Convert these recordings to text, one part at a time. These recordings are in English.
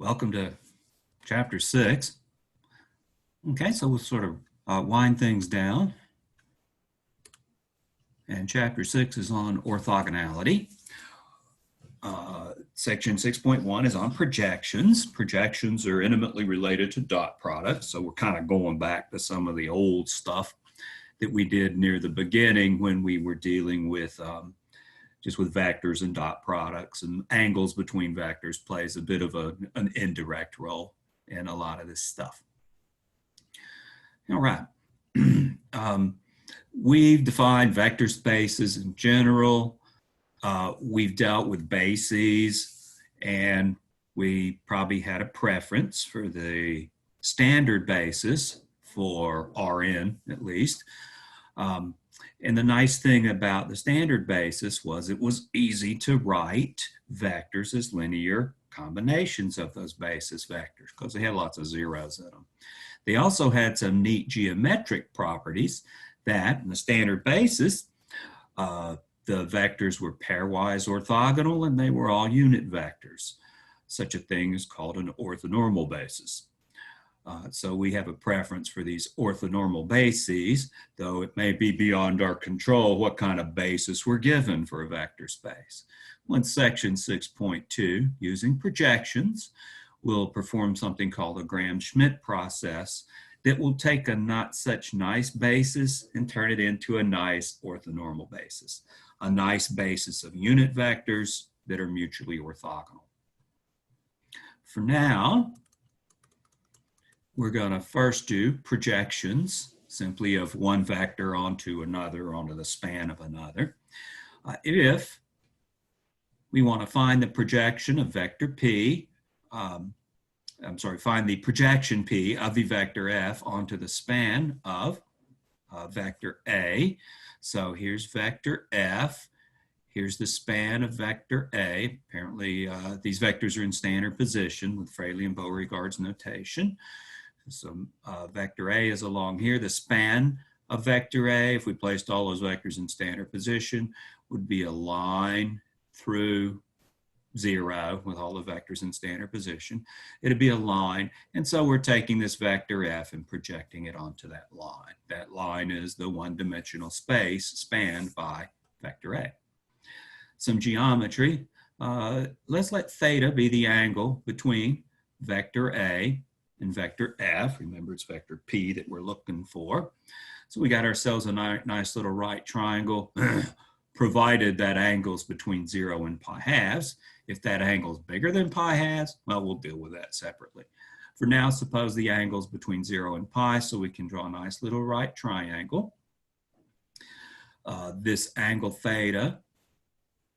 Welcome to chapter 6. Okay, so we'll sort of wind things down. And chapter 6 is on orthogonality. Section 6.1 is on projections. Projections are intimately related to dot products, so we're kind of going back to some of the old stuff that we did near the beginning when we were dealing with just with vectors and dot products, and angles between vectors plays a bit of an indirect role in a lot of this stuff. All right. We've defined vector spaces in general. We've dealt with bases, and we probably had a preference for the standard basis for Rn, at least. And the nice thing about the standard basis was it was easy to write vectors as linear combinations of those basis vectors because they had lots of zeros in them. They also had some neat geometric properties that in the standard basis, the vectors were pairwise orthogonal and they were all unit vectors. Such a thing is called an orthonormal basis. So we have a preference for these orthonormal bases, though it may be beyond our control what kind of basis we're given for a vector space. In section 6.2, using projections, we'll perform something called a Gram-Schmidt process that will take a not such nice basis and turn it into a nice orthonormal basis, a nice basis of unit vectors that are mutually orthogonal. For now, we're going to first do projections, simply of one vector onto another, onto the span of another. If we want to find the projection of vector P, find the projection P of the vector F onto the span of vector A. So here's vector F. Here's the span of vector A. Apparently, these vectors are in standard position with Fraley and Beauregard's notation. So vector A is along here. The span of vector A, if we placed all those vectors in standard position, would be a line through 0 with all the vectors in standard position. It'd be a line. And so we're taking this vector F and projecting it onto that line. That line is the one-dimensional space spanned by vector A. Some geometry. Let's let theta be the angle between vector A and vector F. Remember, it's vector P that we're looking for. So we got ourselves a nice little right triangle, provided that angle's between 0 and pi halves. If that angle's bigger than pi halves, well, we'll deal with that separately. For now, suppose the angle's between 0 and pi, so we can draw a nice little right triangle. This angle theta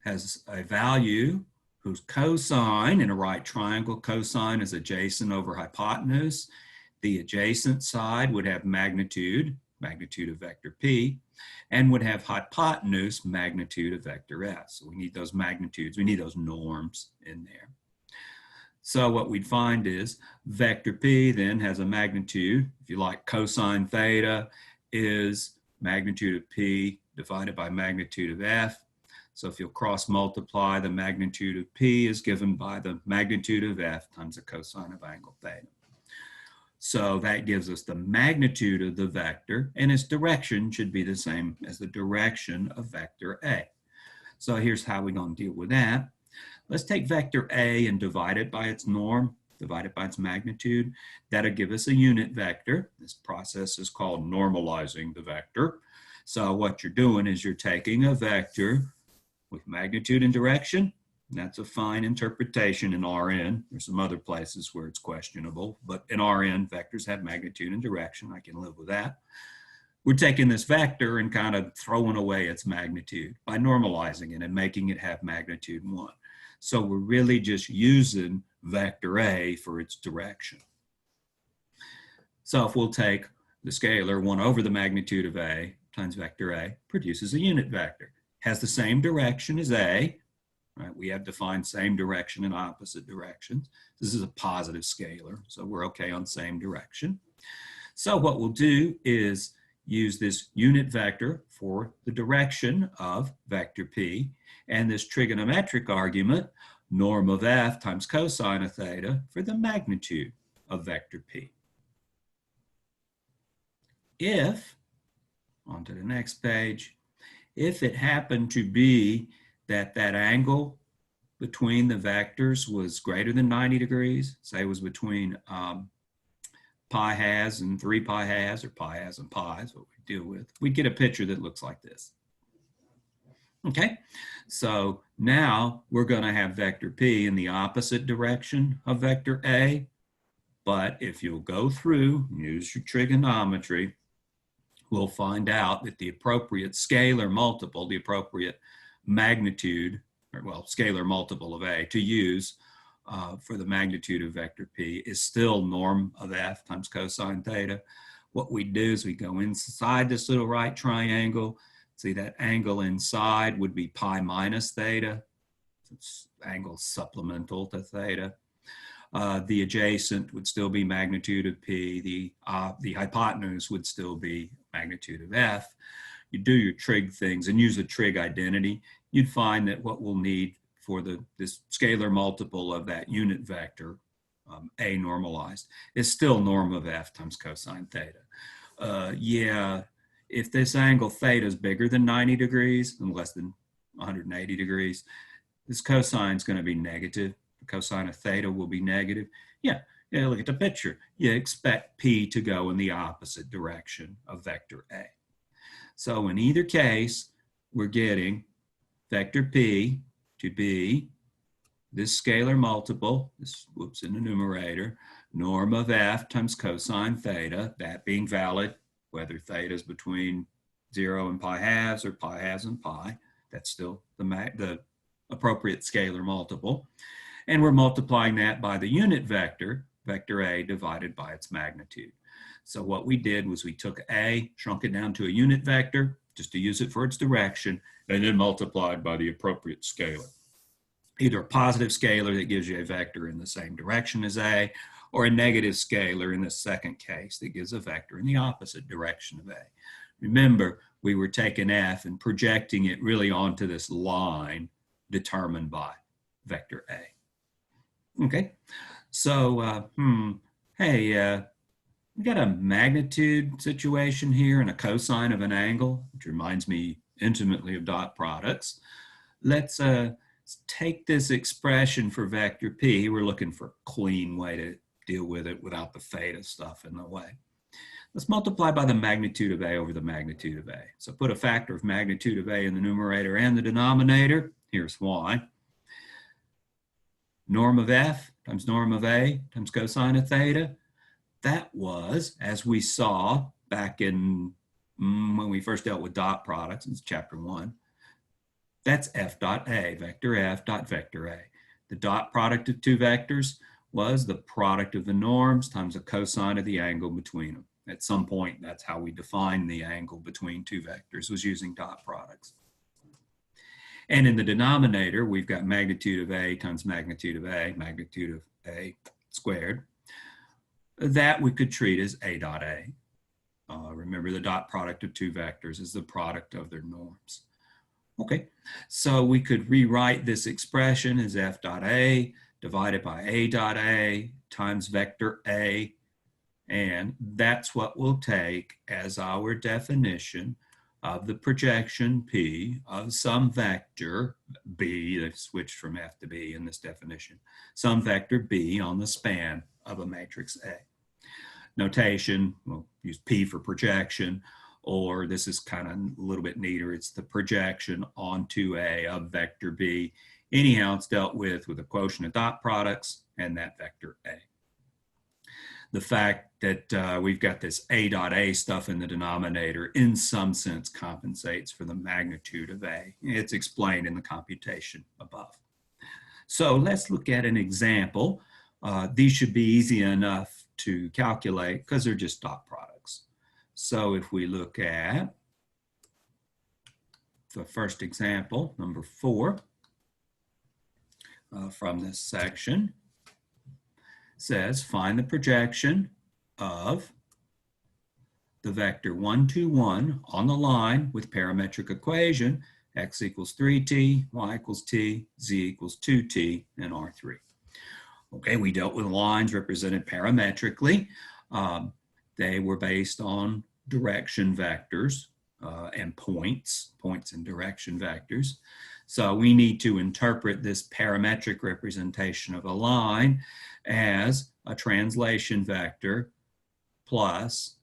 has a value whose cosine in a right triangle, cosine is adjacent over hypotenuse. The adjacent side would have magnitude of vector P, and would have hypotenuse, magnitude of vector F. So we need those magnitudes, we need those norms in there. So what we'd find is vector P then has a magnitude, if you like, cosine theta is magnitude of P divided by magnitude of F. So if you'll cross multiply, the magnitude of P is given by the magnitude of F times the cosine of angle theta. So that gives us the magnitude of the vector, and its direction should be the same as the direction of vector A. So here's how we're going to deal with that. Let's take vector A and divide it by its norm, divide it by its magnitude. That'll give us a unit vector. This process is called normalizing the vector. So what you're doing is you're taking a vector with magnitude and direction. That's a fine interpretation in Rn. There's some other places where it's questionable, but in Rn, vectors have magnitude and direction. I can live with that. We're taking this vector and kind of throwing away its magnitude by normalizing it and making it have magnitude 1. So we're really just using vector A for its direction. So if we'll take the scalar 1 over the magnitude of A times vector A produces a unit vector. Has the same direction as A, right? We have defined same direction and opposite directions. This is a positive scalar, so we're okay on same direction. So what we'll do is use this unit vector for the direction of vector P, and this trigonometric argument norm of f times cosine of theta for the magnitude of vector p. If, on to the next page, if it happened to be that that angle between the vectors was greater than 90 degrees, say it was between pi has and 3 pi has, or pi has and pi is what we deal with, we'd get a picture that looks like this. Okay, so now we're going to have vector p in the opposite direction of vector a, but if you'll go through and use your trigonometry, we'll find out that the appropriate scalar multiple, the appropriate magnitude, or well, scalar multiple of a to use for the magnitude of vector p is still norm of f times cosine theta. What we do is we go inside this little right triangle. See, that angle inside would be pi minus theta. It's angle supplemental to theta. The adjacent would still be magnitude of p. The hypotenuse would still be magnitude of f. You do your trig things and use a trig identity. You'd find that what we'll need for this scalar multiple of that unit vector, a normalized, is still norm of f times cosine theta. Yeah, if this angle theta is bigger than 90 degrees and less than 180 degrees, this cosine is going to be negative. The cosine of theta will be negative. Yeah, look at the picture. You expect p to go in the opposite direction of vector a. So in either case, we're getting vector p to be this scalar multiple, this whoops in the numerator, norm of f times cosine theta, that being valid, whether theta is between 0 and pi halves or pi halves and pi, that's still the appropriate scalar multiple. And we're multiplying that by the unit vector, vector a, divided by its magnitude. So what we did was we took a, shrunk it down to a unit vector, just to use it for its direction, and then multiplied by the appropriate scalar. Either a positive scalar that gives you a vector in the same direction as a, or a negative scalar in the second case that gives a vector in the opposite direction of a. Remember, we were taking f and projecting it really onto this line determined by vector a. Okay, so, hey, we got a magnitude situation here and a cosine of an angle, which reminds me intimately of dot products. Let's take this expression for vector p. We're looking for a clean way to deal with it without the theta stuff in the way. Let's multiply by the magnitude of a over the magnitude of a. So put a factor of magnitude of a in the numerator and the denominator. Here's why. Norm of f times norm of a times cosine of theta. That was, as we saw back in when we first dealt with dot products, it's chapter 1, that's f dot a, vector f dot vector a. The dot product of two vectors was the product of the norms times the cosine of the angle between them. At some point, that's how we define the angle between two vectors, was using dot products. And in the denominator, we've got magnitude of a times magnitude of a squared. That we could treat as a dot a. Remember, the dot product of two vectors is the product of their norms. Okay, so we could rewrite this expression as f dot a divided by a dot a times vector a, and that's what we'll take as our definition of the projection p of some vector b, they've switched from f to b in this definition, some vector b on the span of a matrix A. Notation, we'll use p for projection, or this is kind of a little bit neater, it's the projection onto A of vector b. Anyhow, it's dealt with a quotient of dot products and that vector A. The fact that we've got this a dot a stuff in the denominator in some sense compensates for the magnitude of A. It's explained in the computation above. So let's look at an example. These should be easy enough to calculate because they're just dot products. So if we look at the first example, number 4, from this section, says find the projection of the vector 1, 2, 1 on the line with parametric equation x equals 3t, y equals t, z equals 2t, and R3. Okay, we dealt with lines represented parametrically. They were based on direction vectors and points and direction vectors. So we need to interpret this parametric representation of a line as a translation vector plus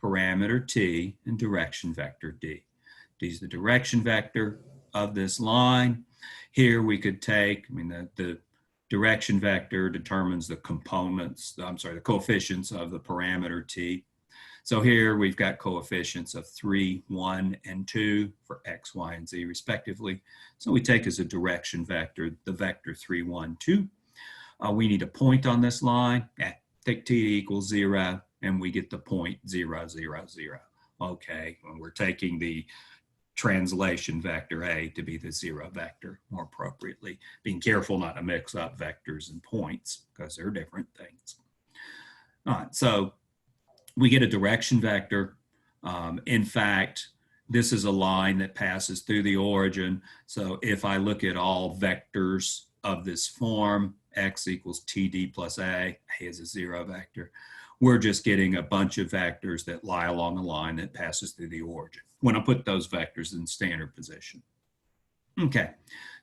parameter t and direction vector d. D is the direction vector of this line. Here we could take, the direction vector determines the coefficients of the parameter t. So here we've got coefficients of 3, 1, and 2 for x, y, and z respectively. So we take as a direction vector the vector 3, 1, 2. We need a point on this line. Take t equals 0, and we get the point 0, 0, 0. Okay, well, we're taking the translation vector A to be the 0 vector more appropriately, being careful not to mix up vectors and points because they're different things. All right, so we get a direction vector. In fact, this is a line that passes through the origin. So if I look at all vectors of this form, x equals td plus a is a 0 vector. We're just getting a bunch of vectors that lie along a line that passes through the origin when I put those vectors in standard position. Okay,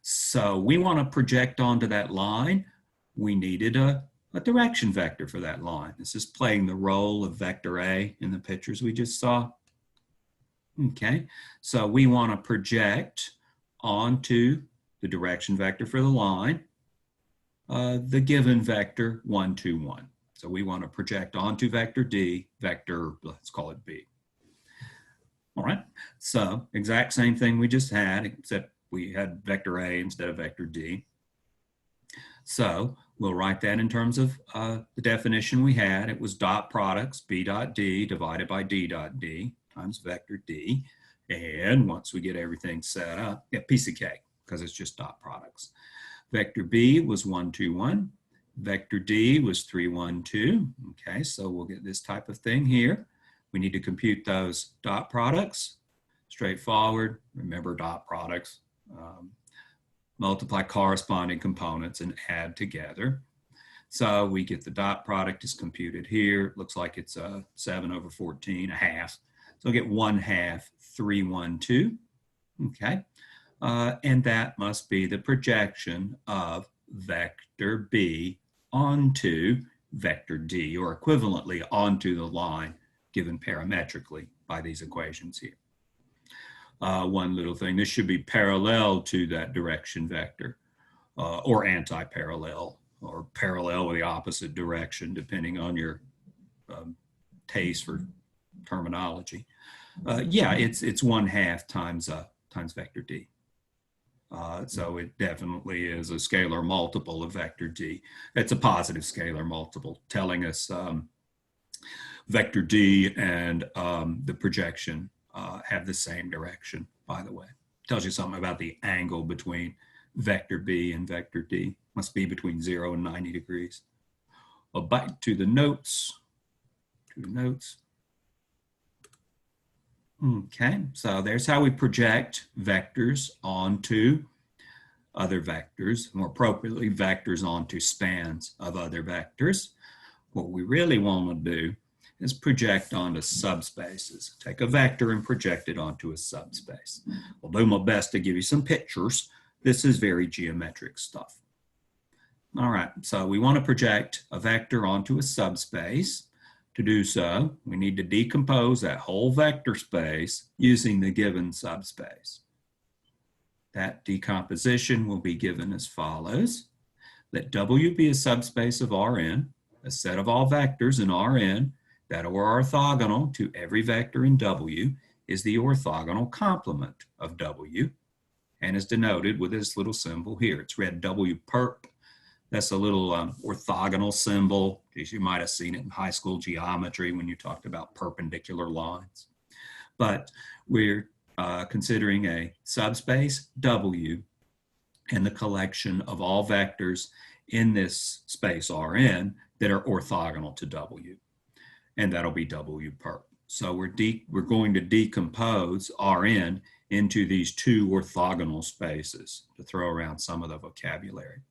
so we want to project onto that line. We needed a direction vector for that line. This is playing the role of vector A in the pictures we just saw. Okay, so we want to project onto the direction vector for the line, the given vector 1, 2, 1. So we want to project onto vector D, vector, let's call it B. All right, so exact same thing we just had, except we had vector A instead of vector D. So we'll write that in terms of the definition we had. It was dot products, B dot D divided by D dot D times vector D. And once we get everything set up, piece of cake, because it's just dot products. Vector B was 1, 2, 1. Vector D was 3, 1, 2. Okay, so we'll get this type of thing here. We need to compute those dot products. Straightforward, remember dot products. Multiply corresponding components and add together. So we get the dot product is computed here. It looks like it's 7 over 14, a half. So we'll get 1/2, 3, 1, 2. Okay, and that must be the projection of vector B onto vector D, or equivalently onto the line given parametrically by these equations here. One little thing, this should be parallel to that direction vector, or anti-parallel, or parallel with the opposite direction, depending on your taste for terminology. Yeah, it's 1/2 times vector D. So it definitely is a scalar multiple of vector D. It's a positive scalar multiple, telling us vector D and the projection have the same direction, by the way. Tells you something about the angle between vector B and vector D. Must be between 0 and 90 degrees. Well, back to the notes. Okay, so there's how we project vectors onto other vectors, more appropriately, vectors onto spans of other vectors. What we really want to do is project onto subspaces. Take a vector and project it onto a subspace. I'll do my best to give you some pictures. This is very geometric stuff. All right, so we want to project a vector onto a subspace. To do so, we need to decompose that whole vector space using the given subspace. That decomposition will be given as follows. Let W be a subspace of Rn, a set of all vectors in Rn that are orthogonal to every vector in W is the orthogonal complement of W, and is denoted with this little symbol here. It's read W perp. That's a little orthogonal symbol. You might have seen it in high school geometry when you talked about perpendicular lines. But we're considering a subspace W and the collection of all vectors in this space Rn that are orthogonal to W. And that'll be W perp. So we're going to decompose Rn into these two orthogonal spaces, to throw around some of the vocabulary.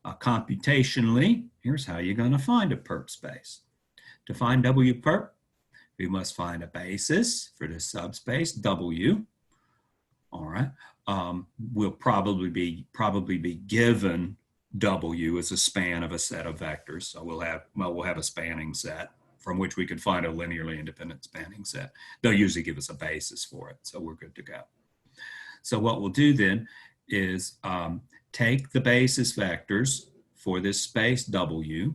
Computationally, here's how you're going to find a perp space. To find W perp, we must find a basis for the subspace W. All right. We'll probably be given W as a span of a set of vectors. So we'll have a spanning set from which we could find a linearly independent spanning set. They'll usually give us a basis for it, so we're good to go. So what we'll do then is take the basis vectors for this space W,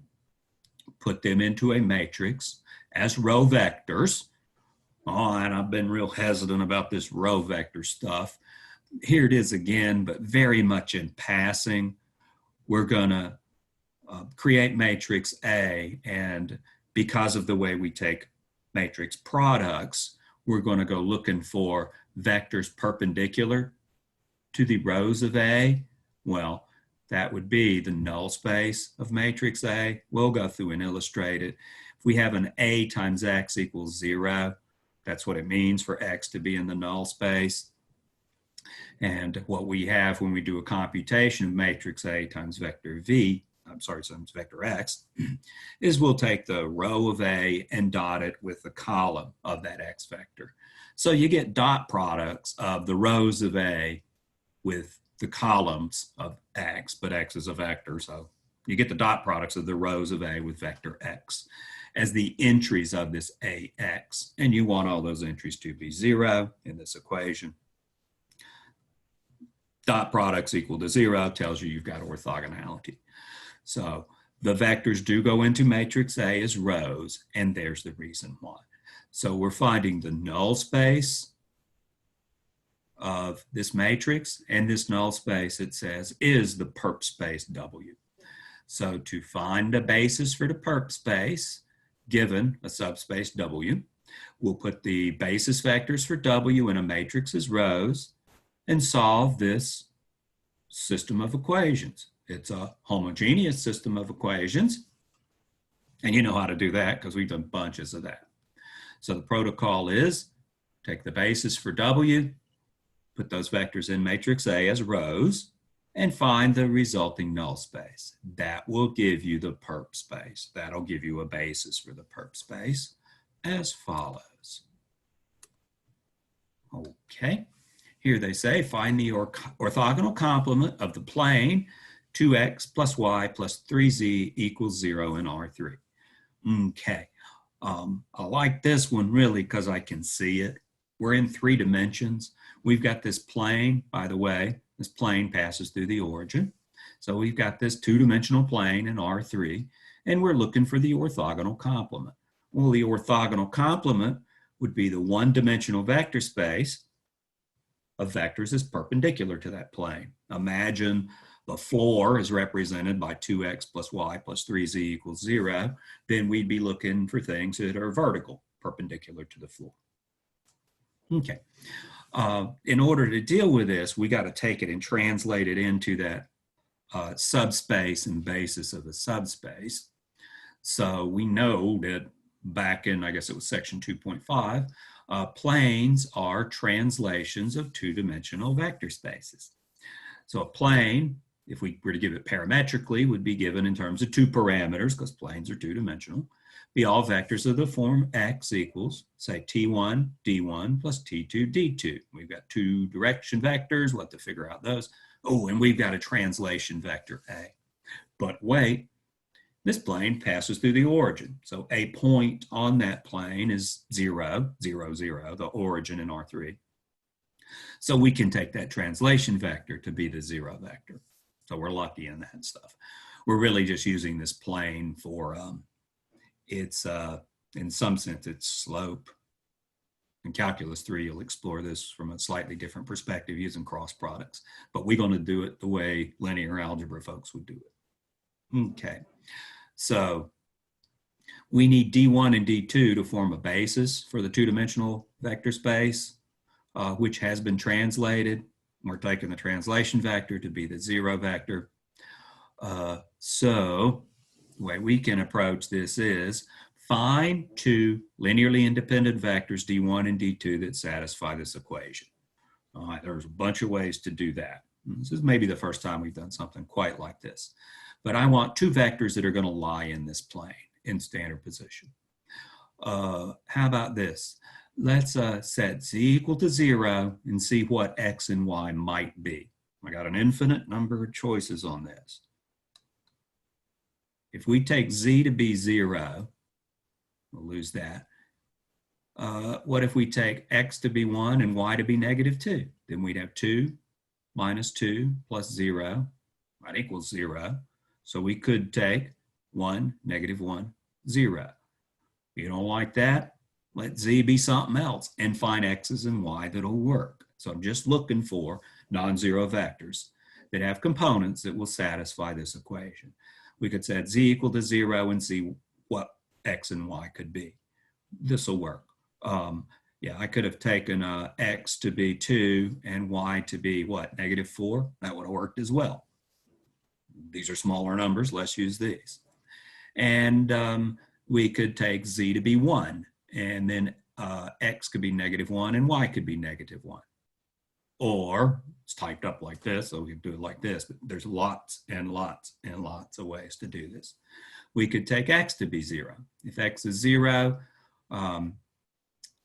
put them into a matrix as row vectors. Oh, and I've been real hesitant about this row vector stuff. Here it is again, but very much in passing. We're going to create matrix A, and because of the way we take matrix products, we're going to go looking for vectors perpendicular to the rows of A. Well, that would be the null space of matrix A. We'll go through and illustrate it. If we have an A times X equals 0, that's what it means for X to be in the null space. And what we have when we do a computation of matrix A times vector times vector X, is we'll take the row of A and dot it with the column of that X vector. So you get dot products of the rows of A with the columns of X, but X is a vector, so you get the dot products of the rows of A with vector X as the entries of this AX. And you want all those entries to be 0 in this equation. Dot products equal to 0 tells you you've got orthogonality. So the vectors do go into matrix A as rows, and there's the reason why. So we're finding the null space of this matrix, and this null space, it says, is the perp space W. So to find a basis for the perp space, given a subspace W, we'll put the basis vectors for W in a matrix as rows and solve this system of equations. It's a homogeneous system of equations, and you know how to do that because we've done bunches of that. So the protocol is take the basis for W, put those vectors in matrix A as rows, and find the resulting null space. That will give you the perp space. That'll give you a basis for the perp space as follows. Okay, here they say find the orthogonal complement of the plane 2x plus y plus 3z equals 0 in R3. Okay, I like this one really because I can see it. We're in 3 dimensions. We've got this plane, by the way, this plane passes through the origin. So we've got this 2-dimensional plane in R3, and we're looking for the orthogonal complement. Well, the orthogonal complement would be the 1-dimensional vector space of vectors is perpendicular to that plane. Imagine the floor is represented by 2x plus y plus 3z equals 0. Then we'd be looking for things that are vertical, perpendicular to the floor. Okay. In order to deal with this, we got to take it and translate it into that subspace and basis of the subspace. So we know that back in, I guess it was section 2.5, planes are translations of 2-dimensional vector spaces. So a plane, if we were to give it parametrically, would be given in terms of 2 parameters, because planes are 2-dimensional, be all vectors of the form x equals, say, t1, d1 plus t2, d2. We've got 2 direction vectors. We'll have to figure out those. Oh, and we've got a translation vector a. But wait, this plane passes through the origin. So a point on that plane is 0, 0, 0, the origin in R3. So we can take that translation vector to be the 0 vector. So we're lucky in that stuff. We're really just using this plane for its, in some sense, its slope. In Calculus 3, you'll explore this from a slightly different perspective using cross products. But we're going to do it the way linear algebra folks would do it. Okay, so we need D1 and D2 to form a basis for the 2-dimensional vector space, which has been translated. We're taking the translation vector to be the 0 vector. So the way we can approach this is find 2 linearly independent vectors, D1 and D2, that satisfy this equation. All right, there's a bunch of ways to do that. This is maybe the first time we've done something quite like this. But I want two vectors that are going to lie in this plane in standard position. How about this? Let's set z equal to 0 and see what x and y might be. I got an infinite number of choices on this. If we take z to be 0, we'll lose that. What if we take x to be 1 and y to be -2? Then we'd have 2 minus 2 plus 0, that equals 0. So we could take 1, -1, 0. If you don't like that, let z be something else and find x's and y that'll work. So I'm just looking for non-zero vectors that have components that will satisfy this equation. We could set z equal to 0 and see what x and y could be. This will work. Yeah, I could have taken x to be 2 and y to be what, -4? That would have worked as well. These are smaller numbers, let's use these. And we could take z to be 1, and then x could be -1 and y could be -1. Or it's typed up like this, so we can do it like this, but there's lots and lots and lots of ways to do this. We could take x to be 0. If x is 0,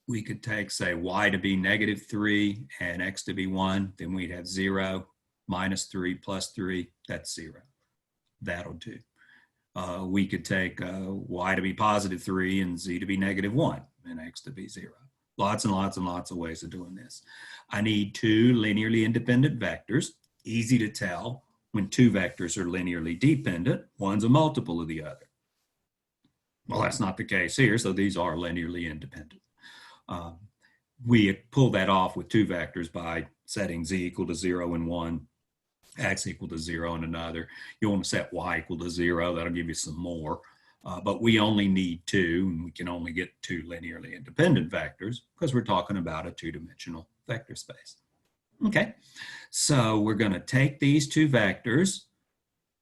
we could take, say, y to be -3 and x to be 1, then we'd have 0 minus 3 plus 3, that's 0. That'll do. We could take y to be +3 and z to be -1 and x to be 0. Lots and lots and lots of ways of doing this. I need two linearly independent vectors. Easy to tell when two vectors are linearly dependent. One's a multiple of the other. Well, that's not the case here, so these are linearly independent. We pull that off with two vectors by setting z equal to 0 in one, x equal to 0 in another. You want to set y equal to 0. That'll give you some more. But we only need two, and we can only get two linearly independent vectors because we're talking about a two-dimensional vector space. Okay, so we're going to take these two vectors,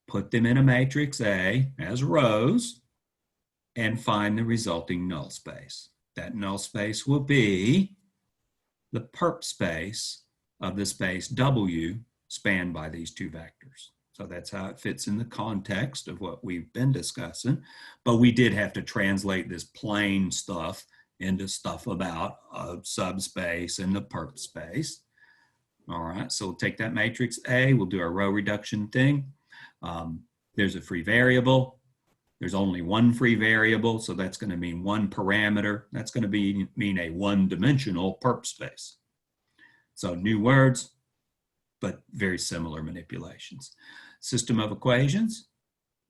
put them in a matrix A as rows, and find the resulting null space. That null space will be the perp space of the space W spanned by these two vectors. So that's how it fits in the context of what we've been discussing. But we did have to translate this plain stuff into stuff about a subspace and the perp space. All right, so we'll take that matrix A, we'll do our row reduction thing. There's a free variable. There's only one free variable, so that's going to mean one parameter. That's going to mean a one-dimensional perp space. So new words, but very similar manipulations. System of equations.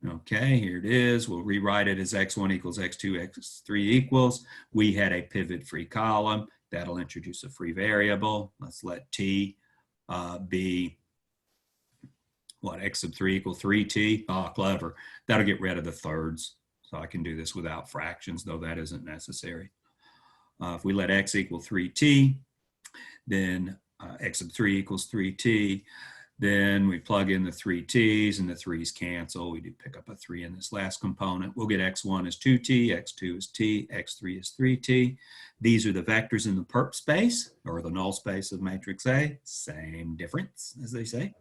Okay, here it is. We'll rewrite it as x1 equals x2, x3 equals. We had a pivot-free column. That'll introduce a free variable. Let's let t be, what, x sub 3 equals 3t? Ah, clever. That'll get rid of the thirds. So I can do this without fractions, though that isn't necessary. If we let x equal 3t, then x sub 3 equals 3t. Then we plug in the 3t's and the 3's cancel. We do pick up a 3 in this last component. We'll get x1 is 2t, x2 is t, x3 is 3t. These are the vectors in the perp space, or the null space of matrix A. Same difference, as they say.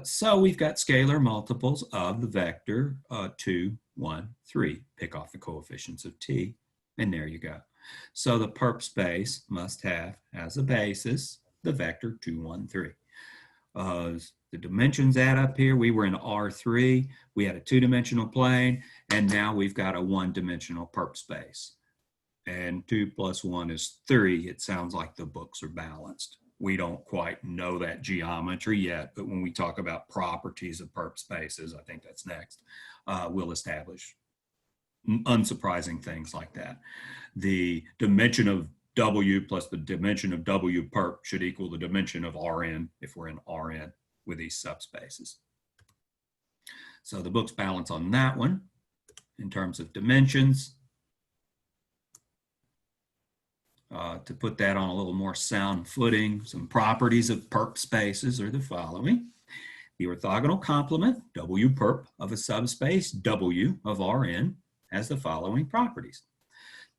So we've got scalar multiples of the vector 2, 1, 3. Pick off the coefficients of t, and there you go. So the perp space must have as a basis the vector 2, 1, 3. The dimensions add up here. We were in R3. We had a two-dimensional plane, and now we've got a one-dimensional perp space. And 2 plus 1 is 3. It sounds like the books are balanced. We don't quite know that geometry yet, but when we talk about properties of perp spaces, I think that's next, we'll establish unsurprising things like that. The dimension of W plus the dimension of W perp should equal the dimension of Rn if we're in Rn with these subspaces. So the books balance on that one in terms of dimensions. To put that on a little more sound footing, some properties of perp spaces are the following. The orthogonal complement, W perp, of a subspace, W of Rn, has the following properties.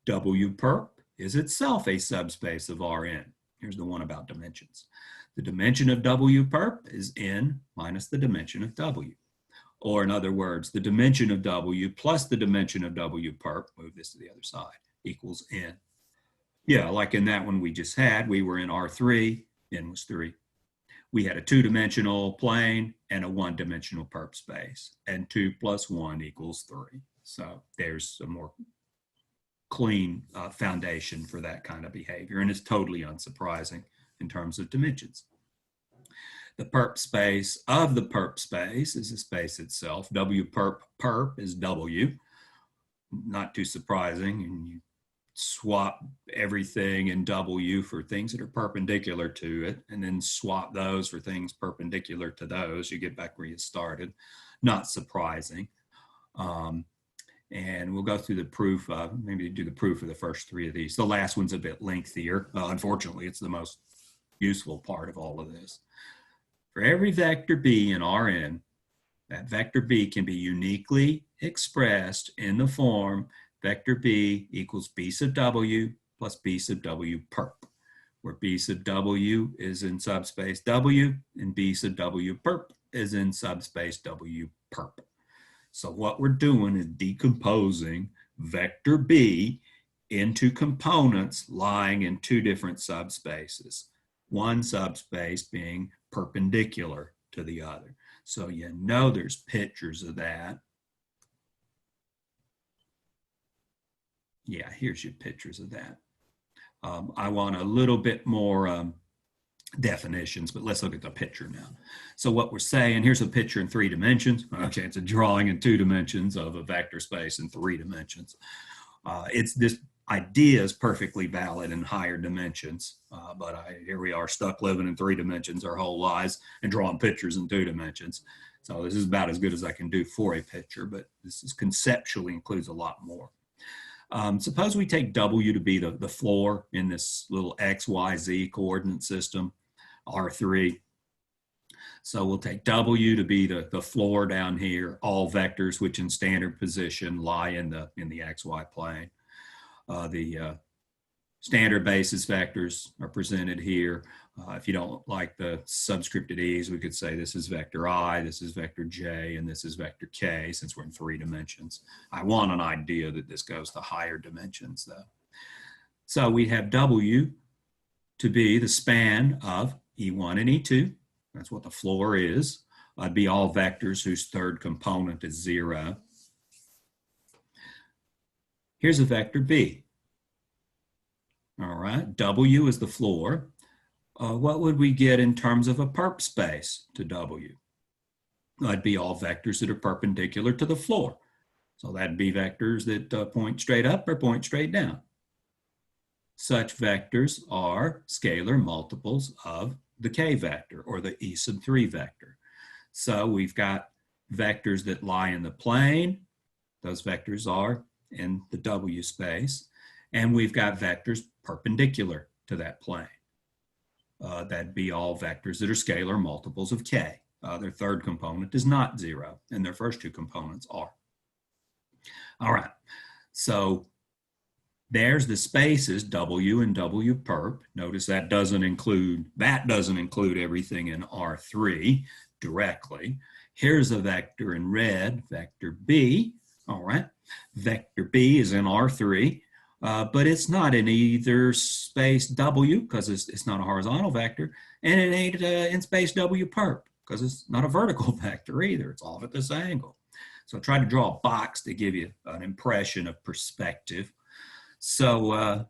W perp is itself a subspace of Rn. Here's the one about dimensions. The dimension of W perp is n minus the dimension of W. Or in other words, the dimension of W plus the dimension of W perp, move this to the other side, equals n. Yeah, like in that one we just had, we were in R3, n was 3. We had a two-dimensional plane and a one-dimensional perp space, and 2 plus 1 equals 3. So there's a more clean foundation for that kind of behavior, and it's totally unsurprising in terms of dimensions. The perp space of the perp space is the space itself. W perp perp is W. Not too surprising, and you swap everything in W for things that are perpendicular to it, and then swap those for things perpendicular to those. You get back where you started. Not surprising. And we'll go through the proof, maybe do the proof of the first three of these. The last one's a bit lengthier. Unfortunately, it's the most useful part of all of this. For every vector B in Rn, that vector B can be uniquely expressed in the form vector B equals B sub W plus B sub W perp, where B sub W is in subspace W and B sub W perp is in subspace W perp. So what we're doing is decomposing vector B into components lying in two different subspaces, one subspace being perpendicular to the other. So you know there's pictures of that. Yeah, here's your pictures of that. I want a little bit more definitions, but let's look at the picture now. So what we're saying, here's a picture in 3 dimensions. Okay, it's a drawing in 2 dimensions of a vector space in 3 dimensions. This idea is perfectly valid in higher dimensions, but here we are stuck living in 3 dimensions our whole lives and drawing pictures in 2 dimensions. So this is about as good as I can do for a picture, but this is conceptually includes a lot more. Suppose we take W to be the floor in this little X, Y, Z coordinate system, R3. So we'll take W to be the floor down here, all vectors which in standard position lie in the XY plane. The standard basis vectors are presented here. If you don't like the subscripted e's, we could say this is vector I, this is vector J, and this is vector K, since we're in 3 dimensions. I want an idea that this goes to higher dimensions, though. So we have W to be the span of E1 and E2. That's what the floor is. It'd be all vectors whose third component is 0. Here's a vector B. All right, W is the floor. What would we get in terms of a perp space to W? That'd be all vectors that are perpendicular to the floor. So that'd be vectors that point straight up or point straight down. Such vectors are scalar multiples of the K vector or the E sub 3 vector. So we've got vectors that lie in the plane. Those vectors are in the W space. And we've got vectors perpendicular to that plane. That'd be all vectors that are scalar multiples of K. Their third component is not 0, and their first 2 components are. All right, so there's the spaces W and W perp. Notice that doesn't include everything in R3 directly. Here's a vector in red, vector B. All right, vector B is in R3. But it's not in either space W because it's not a horizontal vector, and it ain't in space W perp because it's not a vertical vector either. It's off at this angle. So I tried to draw a box to give you an impression of perspective. So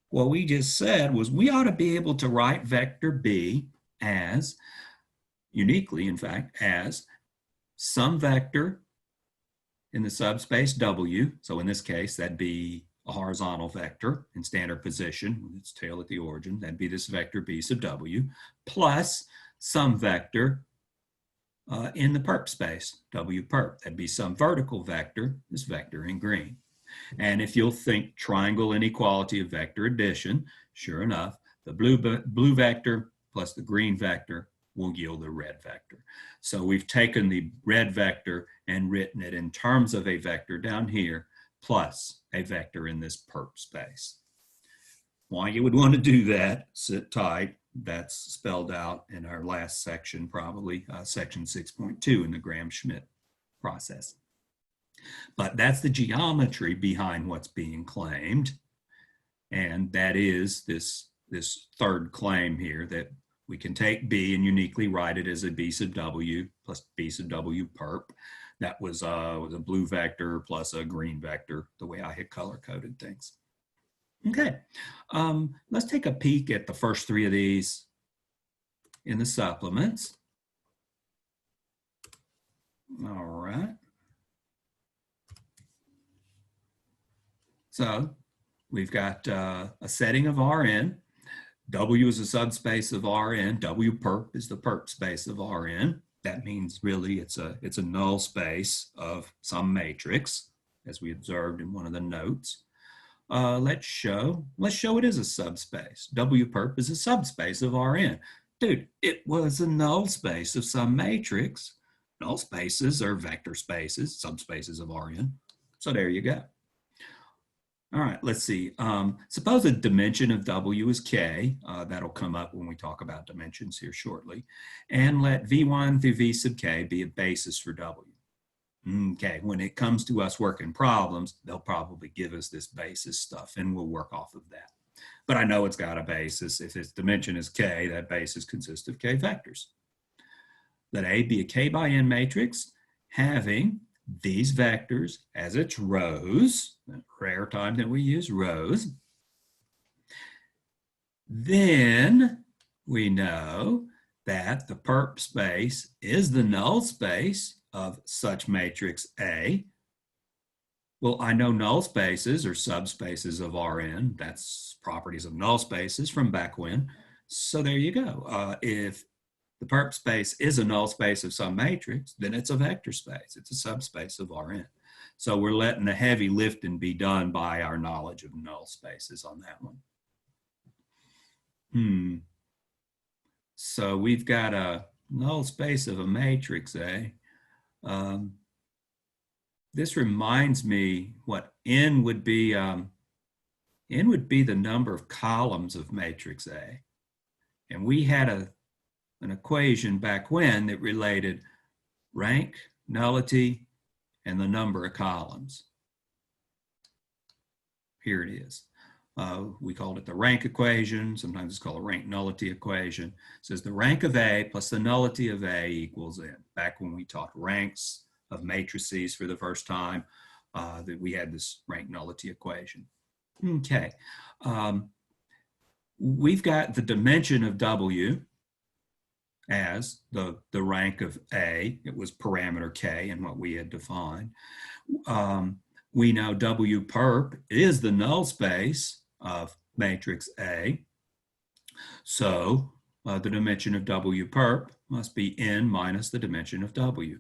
what we just said was we ought to be able to write vector B as, uniquely in fact, as some vector in the subspace W. So in this case, that'd be a horizontal vector in standard position with its tail at the origin. That'd be this vector B sub W plus some vector in the perp space, W perp. That'd be some vertical vector, this vector in green. And if you'll think triangle inequality of vector addition, sure enough, the blue vector plus the green vector will yield a red vector. So we've taken the red vector and written it in terms of a vector down here plus a vector in this perp space. why you would want to do that. Sit tight. That's spelled out in our last section, probably section 6.2 in the Graham-Schmidt process. But that's the geometry behind what's being claimed. And that is this third claim here, that we can take B and uniquely write it as a B sub W plus B sub W perp. That was a blue vector plus a green vector, the way I had color-coded things. Okay, let's take a peek at the first three of these in the supplements. All right. So we've got a setting of Rn. W is a subspace of Rn. W perp is the perp space of Rn. That means really it's a null space of some matrix, as we observed in one of the notes. Let's show it is a subspace. W perp is a subspace of Rn. Dude, it was a null space of some matrix. Null spaces are vector spaces, subspaces of Rn. So there you go. All right, let's see. Suppose a dimension of W is K. That'll come up when we talk about dimensions here shortly. And let V1 through V sub K be a basis for W. Okay, when it comes to us working problems, they'll probably give us this basis stuff and we'll work off of that. But I know it's got a basis. If its dimension is K, that basis consists of K vectors. Let A be a K by N matrix having these vectors as its rows, rare time that we use rows. Then we know that the perp space is the null space of such matrix A. Well, I know null spaces are subspaces of Rn. That's properties of null spaces from back when. So there you go. If the perp space is a null space of some matrix, then it's a vector space. It's a subspace of Rn. So we're letting the heavy lifting be done by our knowledge of null spaces on that one. So we've got a null space of a matrix A. This reminds me what N would be. N would be the number of columns of matrix A. And we had an equation back when that related rank, nullity, and the number of columns. Here it is. We called it the rank equation. Sometimes it's called a rank nullity equation. It says the rank of A plus the nullity of A equals N. Back when we taught ranks of matrices for the first time, that we had this rank nullity equation. Okay. We've got the dimension of W as the rank of A. It was parameter K in what we had defined. We know W perp is the null space of matrix A. So the dimension of W perp must be N minus the dimension of W.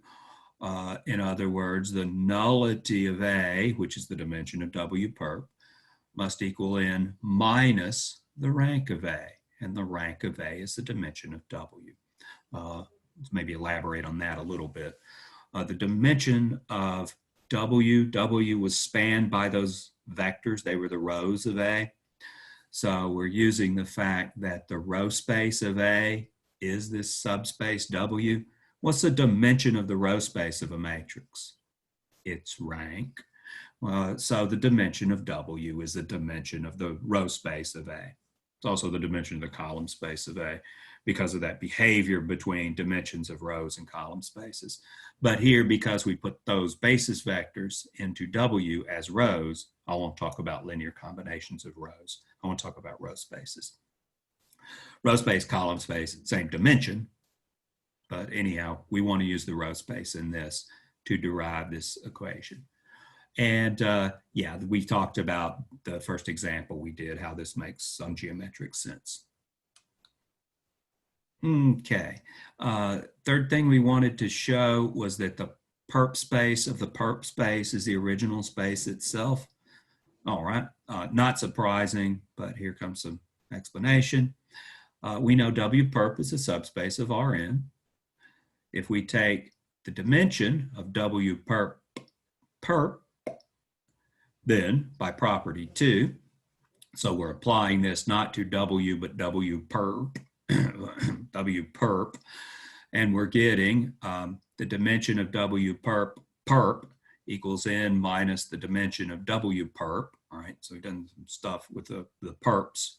In other words, the nullity of A, which is the dimension of W perp, must equal N minus the rank of A. And the rank of A is the dimension of W. Let's maybe elaborate on that a little bit. The dimension of W was spanned by those vectors. They were the rows of A. So we're using the fact that the row space of A is this subspace W. What's the dimension of the row space of a matrix? Its rank. So the dimension of W is the dimension of the row space of A. It's also the dimension of the column space of A because of that behavior between dimensions of rows and column spaces. But here, because we put those basis vectors into W as rows, I won't talk about linear combinations of rows. I want to talk about row spaces. Row space, column space, same dimension. But anyhow, we want to use the row space in this to derive this equation. And yeah, we talked about the first example we did, how this makes some geometric sense. Okay. Third thing we wanted to show was that the perp space of the perp space is the original space itself. All right. Not surprising, but here comes some explanation. We know W perp is a subspace of Rn. If we take the dimension of W perp, then by property 2, So we're applying this not to W, but W perp, W perp, and we're getting the dimension of W perp equals n minus the dimension of W perp. All right, so we've done some stuff with the perps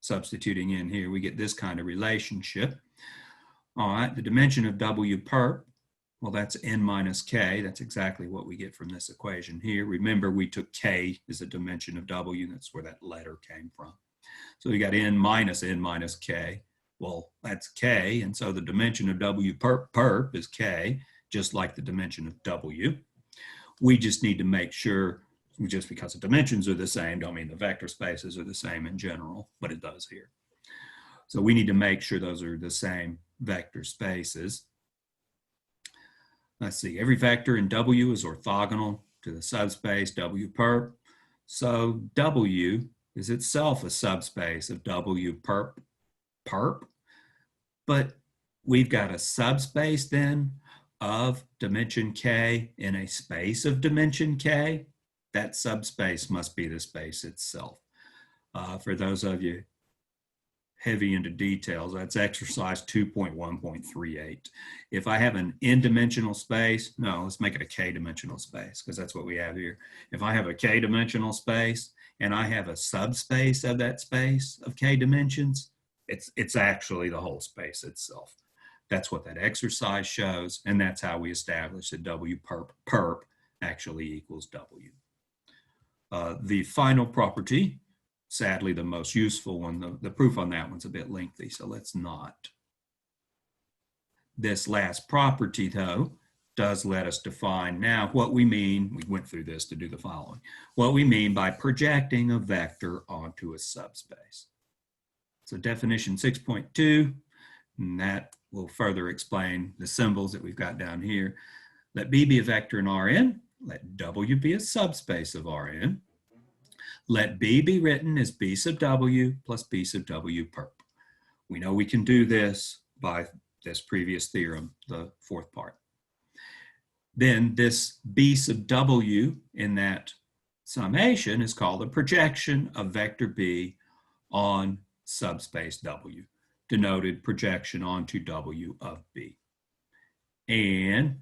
substituting in here. We get this kind of relationship. All right, the dimension of W perp, well, that's n minus k. That's exactly what we get from this equation here. Remember, we took k as a dimension of W. That's where that letter came from. So we got n minus k. Well, that's k, and so the dimension of W perp is k, just like the dimension of W. We just need to make sure, just because the dimensions are the same, don't mean the vector spaces are the same in general, but it does here. So we need to make sure those are the same vector spaces. Let's see, every vector in W is orthogonal to the subspace W perp. So W is itself a subspace of W perp. But we've got a subspace then of dimension k in a space of dimension k. That subspace must be the space itself. For those of you heavy into details, that's exercise 2.1.38. If I have an n-dimensional space, no, let's make it a k-dimensional space, because that's what we have here. If I have a k-dimensional space and I have a subspace of that space of k dimensions, it's actually the whole space itself. That's what that exercise shows, and that's how we establish that W perp actually equals W. The final property, sadly the most useful one, the proof on that one's a bit lengthy, so let's not. This last property, though, does let us define now what we mean. We went through this to do the following. What we mean by projecting a vector onto a subspace. So definition 6.2, and that will further explain the symbols that we've got down here. Let B be a vector in Rn. Let W be a subspace of Rn. Let B be written as B sub W plus B sub W perp. We know we can do this by this previous theorem, the fourth part. Then this B sub W in that summation is called a projection of vector B on subspace W, denoted projection onto W of B. And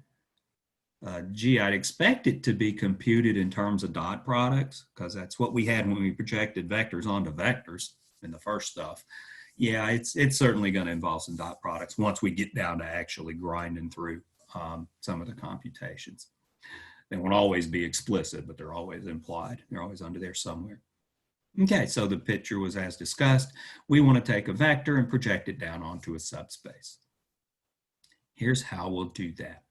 gee, I'd expect it to be computed in terms of dot products, because that's what we had when we projected vectors onto vectors in the first stuff. Yeah, it's certainly going to involve some dot products once we get down to actually grinding through some of the computations. They won't always be explicit, but they're always implied. They're always under there somewhere. Okay, so the picture was as discussed. We want to take a vector and project it down onto a subspace. Here's how we'll do that.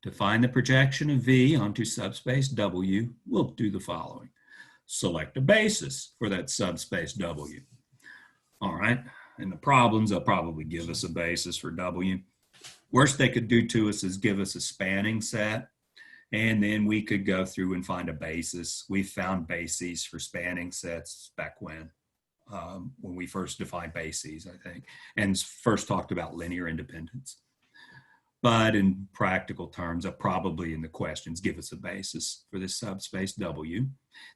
To find the projection of V onto subspace W, we'll do the following. Select a basis for that subspace W. All right, in the problems, they'll probably give us a basis for W. Worst they could do to us is give us a spanning set, and then we could go through and find a basis. We found bases for spanning sets back when we first defined bases, I think, and first talked about linear independence. But in practical terms, probably in the questions give us a basis for this subspace W.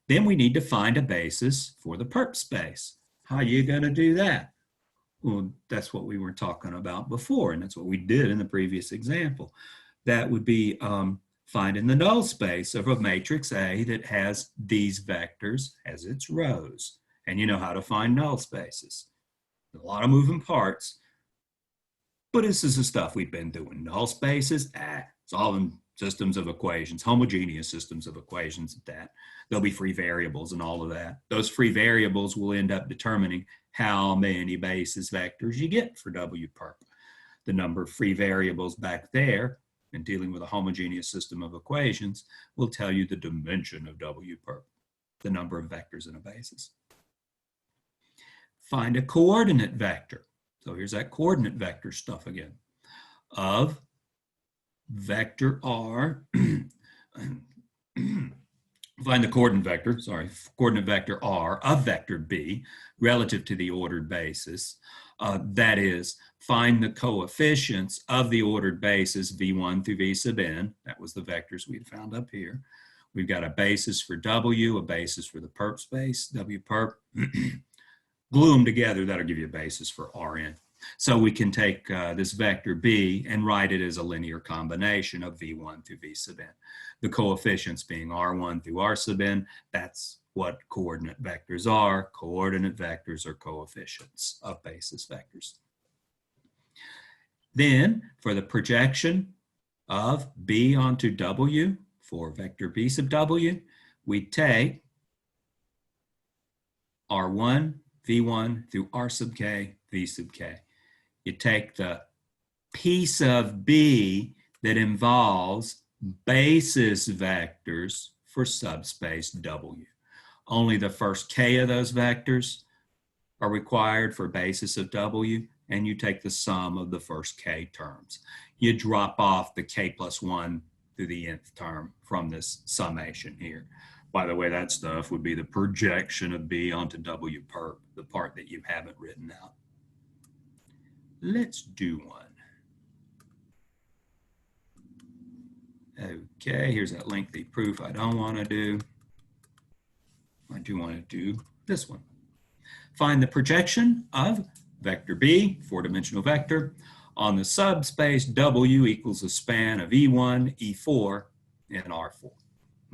Then we need to find a basis for the perp space. How are you going to do that? Well, that's what we were talking about before, and that's what we did in the previous example. That would be finding the null space of a matrix A that has these vectors as its rows. And you know how to find null spaces. A lot of moving parts. But this is the stuff we've been doing. Null spaces, solving systems of equations, homogeneous systems of equations at that. There'll be free variables and all of that. Those free variables will end up determining how many basis vectors you get for W perp. The number of free variables back there in dealing with a homogeneous system of equations will tell you the dimension of W perp, the number of vectors in a basis. Find a coordinate vector. So here's that coordinate vector stuff again. Of vector R, find the coordinate vector R of vector B relative to the ordered basis. That is, find the coefficients of the ordered basis V1 through V sub n. That was the vectors we had found up here. We've got a basis for W, a basis for the perp space, W perp. Glue them together, that'll give you a basis for Rn. So we can take this vector B and write it as a linear combination of V1 through V sub n. The coefficients being R1 through R sub n, that's what coordinate vectors are. Coordinate vectors are coefficients of basis vectors. Then for the projection of B onto W for vector B sub W, we take R1, V1 through R sub K, V sub K. You take the piece of B that involves basis vectors for subspace W. Only the first K of those vectors are required for basis of W, and you take the sum of the first K terms. You drop off the K plus 1 through the nth term from this summation here. By the way, that stuff would be the projection of B onto W perp, the part that you haven't written out. Let's do one. Okay, here's that lengthy proof I don't want to do. I do want to do this one. Find the projection of vector B, four-dimensional vector, on the subspace W equals a span of E1, E4, and R4.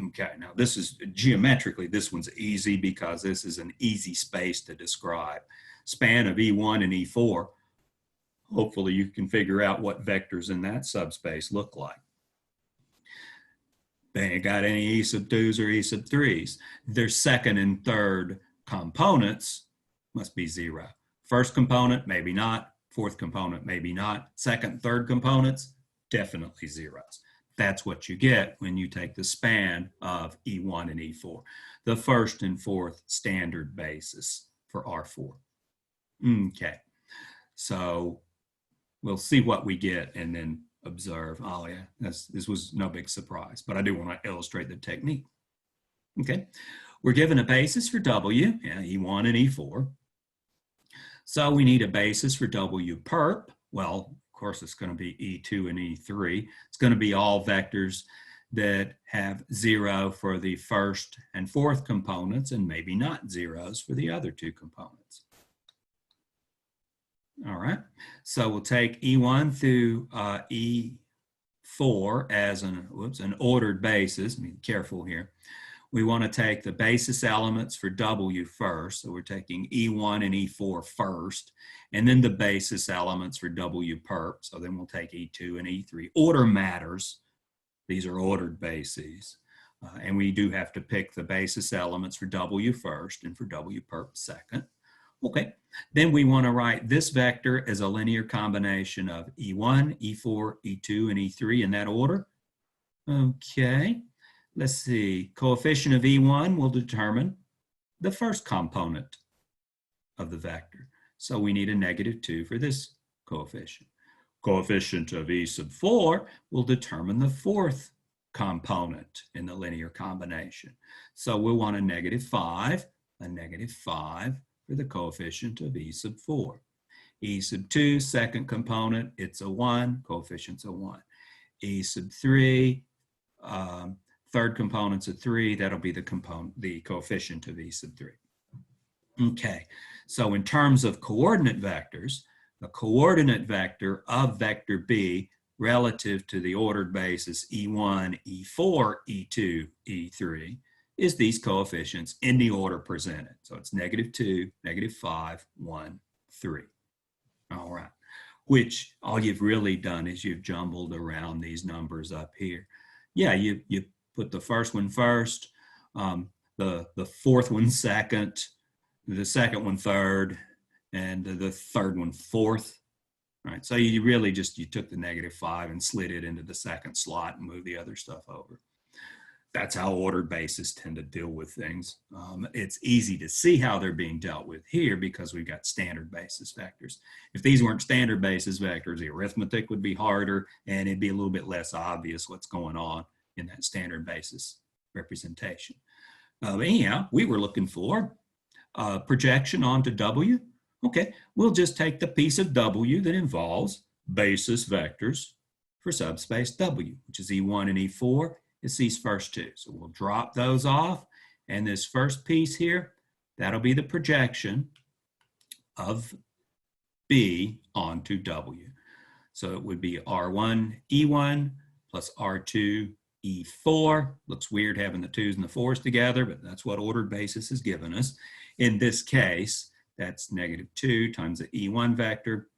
Okay, now this is geometrically, this one's easy because this is an easy space to describe. Span of E1 and E4, hopefully you can figure out what vectors in that subspace look like. They ain't got any E sub 2s or E sub 3s. Their second and third components must be 0. First component, maybe not. Fourth component, maybe not. Second, third components, definitely zeros. That's what you get when you take the span of E1 and E4, the first and fourth standard basis for R4. Okay, so we'll see what we get and then observe. Oh yeah, this was no big surprise, but I do want to illustrate the technique. Okay, we're given a basis for W, yeah, E1 and E4. So we need a basis for W perp. Well, of course, it's going to be E2 and E3. It's going to be all vectors that have 0 for the first and fourth components and maybe not zeros for the other two components. All right, so we'll take E1 through E4 as an ordered basis. Be careful here. We want to take the basis elements for W first. So we're taking E1 and E4 first, and then the basis elements for W perp. So then we'll take E2 and E3. Order matters. These are ordered bases. And we do have to pick the basis elements for W first and for W perp second. Okay, then we want to write this vector as a linear combination of E1, E4, E2, and E3 in that order. Okay. Let's see, coefficient of E1 will determine the first component of the vector. So we need a -2 for this coefficient. Coefficient of E sub 4 will determine the fourth component in the linear combination. So we'll want a -5 for the coefficient of E sub 4. E sub 2, second component, it's a 1, coefficient's a 1. E sub 3, third component's a 3, that'll be the coefficient of E sub 3. Okay, so in terms of coordinate vectors, the coordinate vector of vector B relative to the ordered basis E1, E4, E2, E3 is these coefficients in the order presented. So it's -2, -5, 1, 3. All right, which all you've really done is you've jumbled around these numbers up here. Yeah, you put the first one first, the fourth one second, the second one third, and the third one fourth. Right, so you really just, you took the -5 and slid it into the second slot and moved the other stuff over. That's how ordered bases tend to deal with things. It's easy to see how they're being dealt with here because we've got standard basis vectors. If these weren't standard basis vectors, the arithmetic would be harder and it'd be a little bit less obvious what's going on in that standard basis representation. Anyhow, we were looking for projection onto W. Okay, we'll just take the piece of W that involves basis vectors for subspace W, which is E1 and E4. It's these first two. So we'll drop those off. And this first piece here, that'll be the projection of B onto W. So it would be R1, E1 plus R2, E4. Looks weird having the 2's and the 4's together, but that's what ordered basis has given us. In this case, that's -2 times the E1 vector,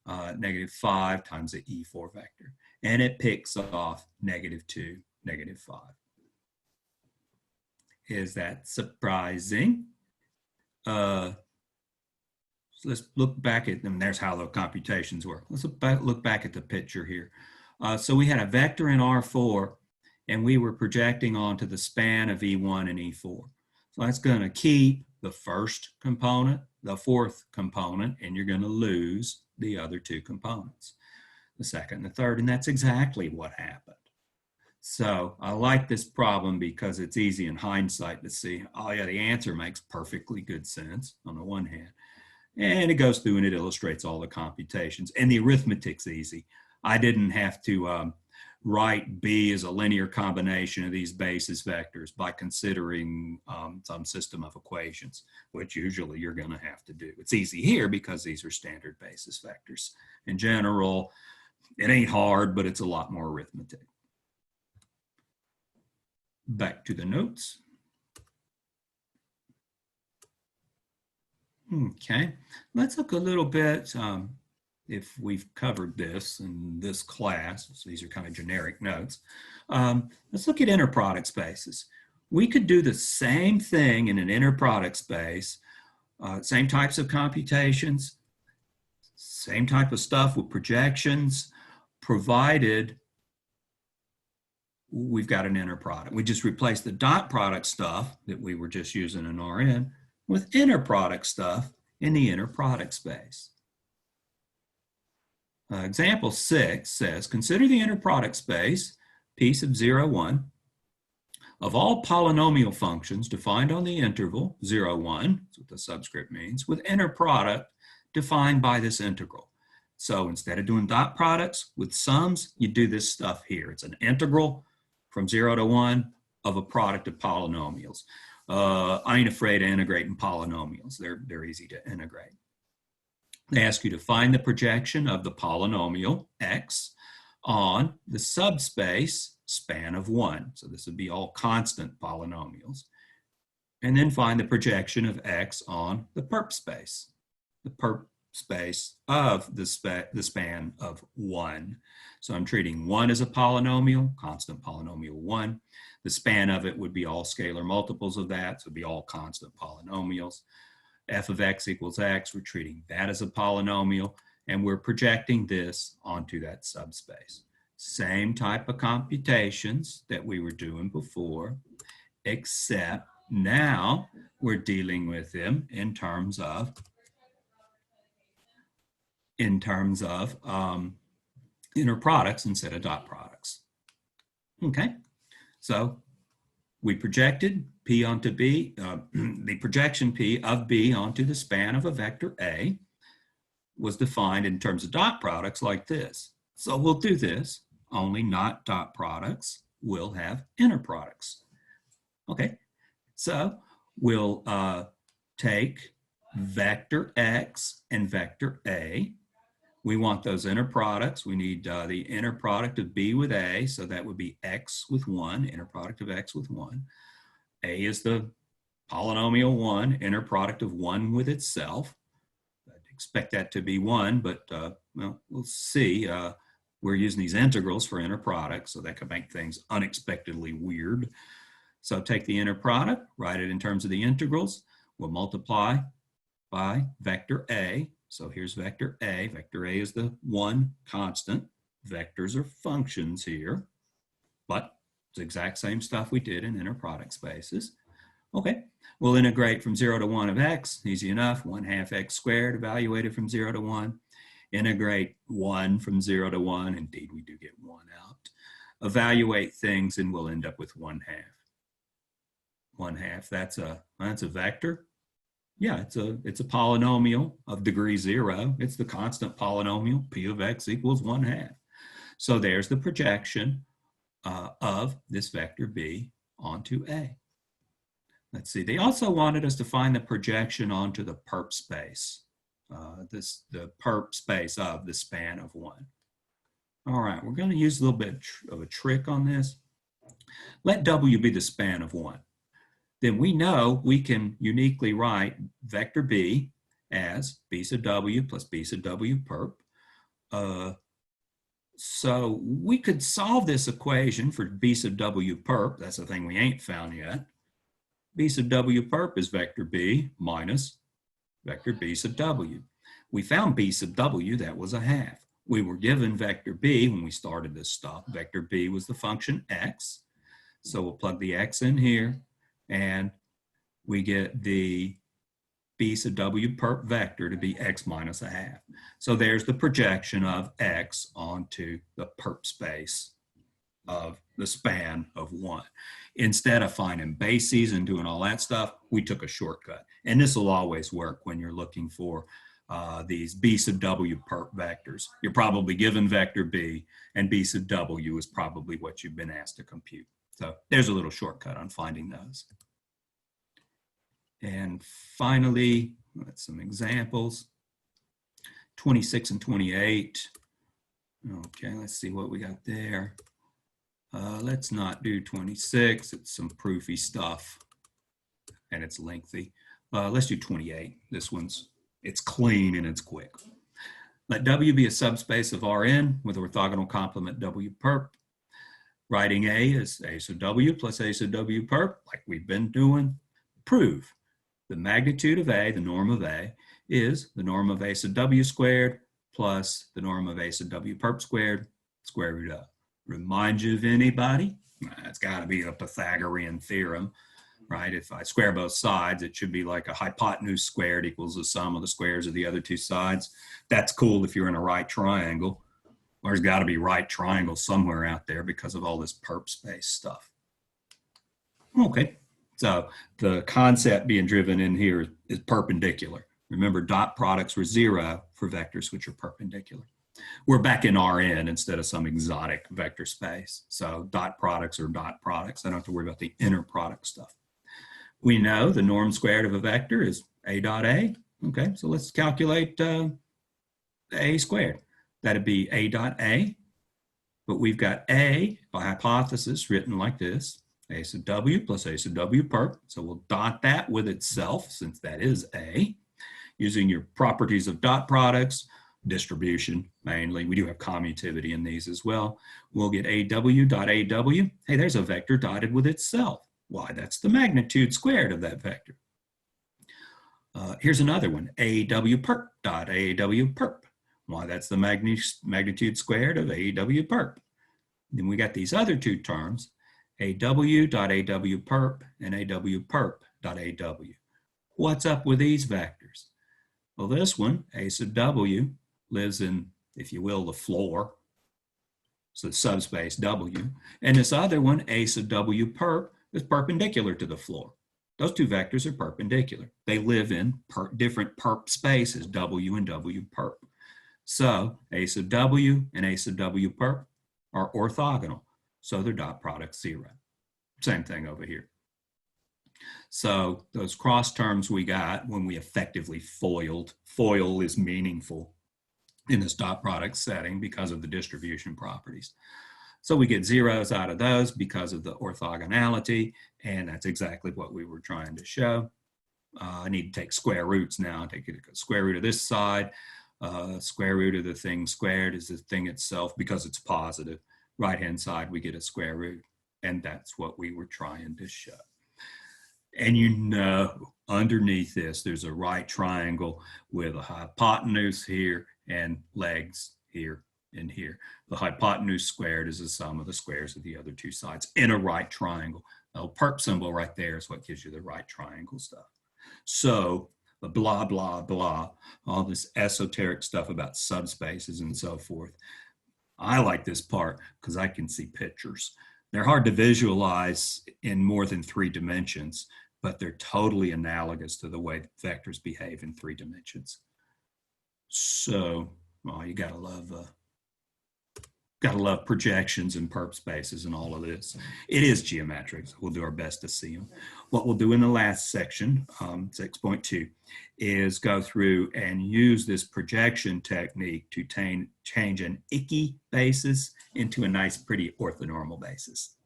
-5 times the E4 vector. And it picks off -2, -5. Is that surprising? So let's look back at them. There's how the computations work. Let's look back at the picture here. So we had a vector in R4, and we were projecting onto the span of E1 and E4. So that's going to keep the first component, the fourth component, and you're going to lose the other two components, the second and the third, and that's exactly what happened. So I like this problem because it's easy in hindsight to see, oh yeah, the answer makes perfectly good sense on the one hand. And it goes through and it illustrates all the computations. And the arithmetic's easy. I didn't have to write B as a linear combination of these basis vectors by considering some system of equations, which usually you're going to have to do. It's easy here because these are standard basis vectors. In general, it ain't hard, but it's a lot more arithmetic. Back to the notes. Okay, let's look a little bit, if we've covered this in this class, so these are kind of generic notes. Let's look at inner product spaces. We could do the same thing in an inner product space, same types of computations, same type of stuff with projections, provided we've got an inner product. We just replace the dot product stuff that we were just using in Rn with inner product stuff in the inner product space. Example 6 says, consider the inner product space, P sub 0, 1, of all polynomial functions defined on the interval 0, 1, that's what the subscript means, with inner product defined by this integral. So instead of doing dot products with sums, you do this stuff here. It's an integral from 0 to 1 of a product of polynomials. I ain't afraid of integrating polynomials. They're easy to integrate. They ask you to find the projection of the polynomial x on the subspace span of 1. So this would be all constant polynomials. And then find the projection of x on the perp space. The perp space of the span of 1. So I'm treating 1 as a polynomial, constant polynomial 1. The span of it would be all scalar multiples of that, so it would be all constant polynomials. F of x equals x, we're treating that as a polynomial, and we're projecting this onto that subspace. Same type of computations that we were doing before, except now we're dealing with them in terms of inner products instead of dot products. Okay, so we projected P onto B, the projection P of B onto the span of a vector A was defined in terms of dot products like this. So we'll do this, only not dot products, we'll have inner products. Okay, so we'll take vector X and vector A. We want those inner products. We need the inner product of B with A, so that would be X with 1, inner product of X with 1. A is the polynomial 1, inner product of 1 with itself. I'd expect that to be 1, but well, we'll see. We're using these integrals for inner products, so that could make things unexpectedly weird. So take the inner product, write it in terms of the integrals. We'll multiply by vector A. So here's vector A. Vector A is the 1 constant. Vectors are functions here, but it's the exact same stuff we did in inner product spaces. Okay, we'll integrate from 0 to 1 of x. Easy enough. 1/2 x squared evaluated from 0 to 1. Integrate 1 from 0 to 1. Indeed, we do get 1 out. Evaluate things, and we'll end up with 1/2. 1/2, that's a vector. Yeah, it's a polynomial of degree 0. It's the constant polynomial, P of x equals 1/2. So there's the projection of this vector B onto A. Let's see, they also wanted us to find the projection onto the perp space, the perp space of the span of 1. All right, we're going to use a little bit of a trick on this. Let W be the span of 1. Then we know we can uniquely write vector B as B sub W plus B sub W perp. So we could solve this equation for B sub W perp. That's the thing we ain't found yet. B sub W perp is vector B minus vector B sub W. We found B sub W, that was a half. We were given vector B when we started this stuff. Vector B was the function X. So we'll plug the X in here and we get the B sub W perp vector to be X minus a half. So there's the projection of X onto the perp space of the span of 1. Instead of finding bases and doing all that stuff, we took a shortcut. And this will always work when you're looking for these B sub W perp vectors. You're probably given vector B, and B sub W is probably what you've been asked to compute. So there's a little shortcut on finding those. And finally, let's some examples. 26 and 28. Okay, let's see what we got there. Let's not do 26. It's some proofy stuff and it's lengthy. Let's do 28. This one's, it's clean and it's quick. Let W be a subspace of Rn with orthogonal complement W perp. Writing A as A sub W plus A sub W perp, like we've been doing. Prove the magnitude of A, the norm of A, is the norm of A sub W squared plus the norm of A sub W perp squared, square root of. Remind you of anybody? It's got to be a Pythagorean theorem, right? If I square both sides, it should be like a hypotenuse squared equals the sum of the squares of the other two sides. That's cool if you're in a right triangle. There's got to be right triangles somewhere out there because of all this perp space stuff. Okay, so the concept being driven in here is perpendicular. Remember, dot products were 0 for vectors which are perpendicular. We're back in Rn instead of some exotic vector space. So dot products are dot products. I don't have to worry about the inner product stuff. We know the norm squared of a vector is A dot A. Okay, so let's calculate A squared. That'd be A dot A. But we've got A, by hypothesis, written like this. A sub W plus A sub W perp. So we'll dot that with itself, since that is A. Using your properties of dot products, distribution mainly. We do have commutativity in these as well. We'll get AW dot AW. Hey, there's a vector dotted with itself. Why? That's the magnitude squared of that vector. Here's another one. AW perp dot AW perp. Why? That's the magnitude squared of AW perp. Then we got these other two terms, AW dot AW perp and AW perp dot AW. What's up with these vectors? Well, this one, A sub W, lives in, if you will, the floor, so subspace W. And this other one, A sub W perp, is perpendicular to the floor. Those two vectors are perpendicular. They live in different perp spaces, W and W perp. So A sub W and A sub W perp are orthogonal, so their dot product 0. Same thing over here. So those cross terms we got when we effectively foiled, foil is meaningful in this dot product setting because of the distribution properties. So we get zeros out of those because of the orthogonality, and that's exactly what we were trying to show. I need to take square roots now. Take the square root of this side. Square root of the thing squared is the thing itself because it's positive. Right-hand side, we get a square root, and that's what we were trying to show. And you know, underneath this, there's a right triangle with a hypotenuse here and legs here and here. The hypotenuse squared is the sum of the squares of the other two sides in a right triangle. The perp symbol right there is what gives you the right triangle stuff. So blah, blah, blah, all this esoteric stuff about subspaces and so forth. I like this part because I can see pictures. They're hard to visualize in more than 3 dimensions, but they're totally analogous to the way vectors behave in 3 dimensions. So, well, you gotta love Gotta love projections and perp spaces and all of this. It is geometric, so we'll do our best to see them. What we'll do in the last section, 6.2, is go through and use this projection technique to change an icky basis into a nice, pretty orthonormal basis.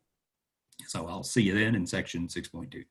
So I'll see you then in section 6.2.